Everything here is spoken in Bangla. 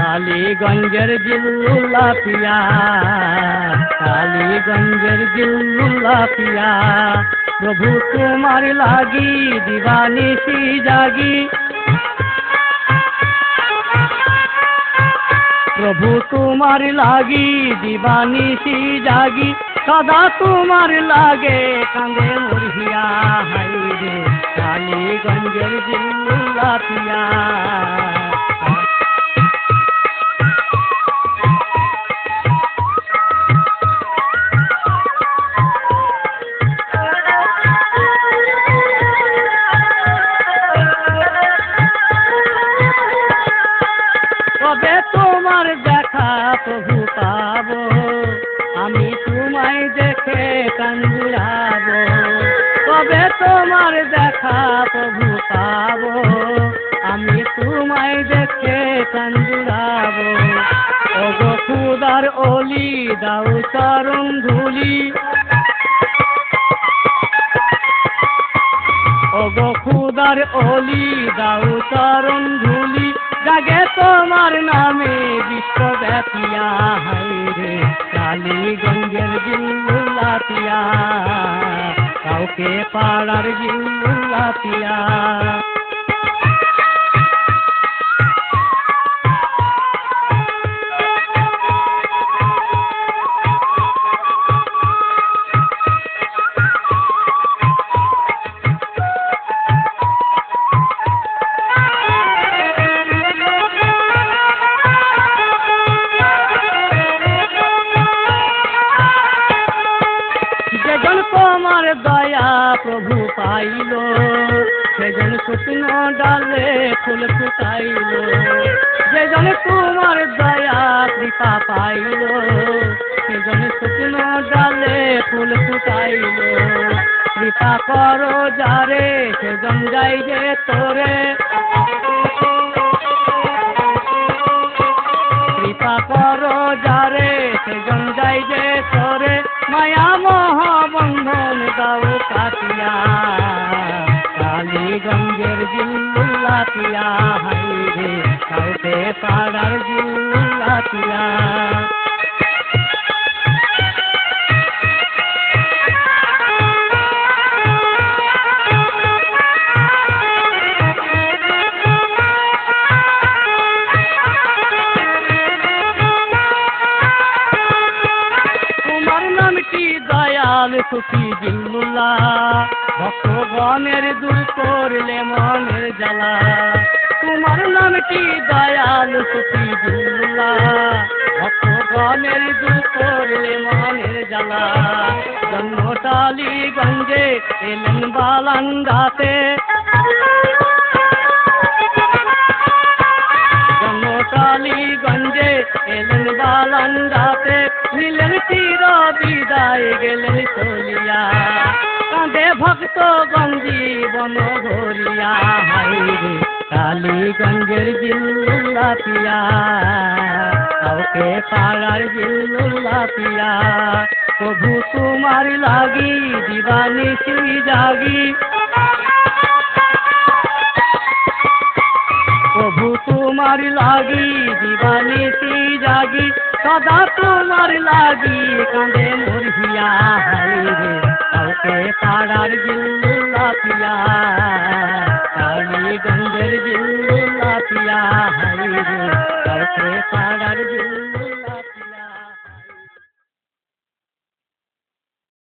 কালীগঞ্জের জিল্লুল্লাহ পিয়া, কালীগঞ্জের জিল্লুল্লাহ পিয়া, প্রভু তোমার লাগি দিবানিশি জাগি, প্রভু তোমার লাগি দিবানিশি জাগি, সদা তোমার লাগে কাঁদে মোর হিয়া, হাই রে কালীগঞ্জের জিল্লুল্লাহ পিয়া। কবে তোমার দেখা প্রভু পাবো, আমি তোমায় দেখে কান জুড়াবো, কবে তোমার দেখা প্রভু পাবো, আমি তোমায় দেখে কান জুড়াবো, ওগো খুদার ওলি দাও চরণ ধুলি, ওগো খুদার ওলি দাও চরণ ধুলি, জাগে তোমার নামে বিশ্বব্যাপিয়া, হাই রে কালীগঞ্জের জিল্লুল্লাহ পিয়া, কাউকে পাড়ার জিল্লুল্লাহ পিয়া। যেজন তোমার দয়া প্রভু পাইল, সেজন শুকন ডালে ফুল ফুটাইল, যেজন তোমার দয়া কৃপা পাইল, সেজন শুকন ডালে ফুল ফুটাইল, কৃপা করো যারে সেজন যাই যে তোরে, কৃপা করো যারে সেজন যাই যে তোরে, মায়া মহাবন্ধন দাও কাটিয়া, কালীগঞ্জের জিল্লুল্লাহ পিয়া, হাই রে কাউকে পাড়ার জিল্লুল্লাহ পিয়া। দয়াল সুফি জিল্লুল্লাহ, ভক্তগণের দূর করলে মনের জ্বালা, তোমার নামটি দয়াল সুফি জিল্লুল্লাহ, ভক্তগণের দূর করলে মনের জ্বালা, জন্ম টালিগঞ্জে এলেন বালান্দাতে, জন্ম টালিগঞ্জে এলেন বালান্দাতে, নিলেন চির বিদায় গেলেন চলিয়া, কাঁদে ভক্ত গঞ্জি বন ভরিয়া, হাই রে কালীগঞ্জের জিল্লুল্লাহ পিয়া, কাউকে পাড়ার জিল্লুল্লাহ পিয়া, প্রভু তোমার লাগি দিবানিশি জাগি, প্রভু তোমার লাগি দিবানিশি জাগি, সদা তোমার লাগি কাঁদে মোর হিয়া, হাই রে কাউকে পাড়ার জিল্লুল্লাহ পিয়া, কালীগঞ্জের জিল্লুল্লাহ পিয়া, হাই রে কাউকে পাড়ার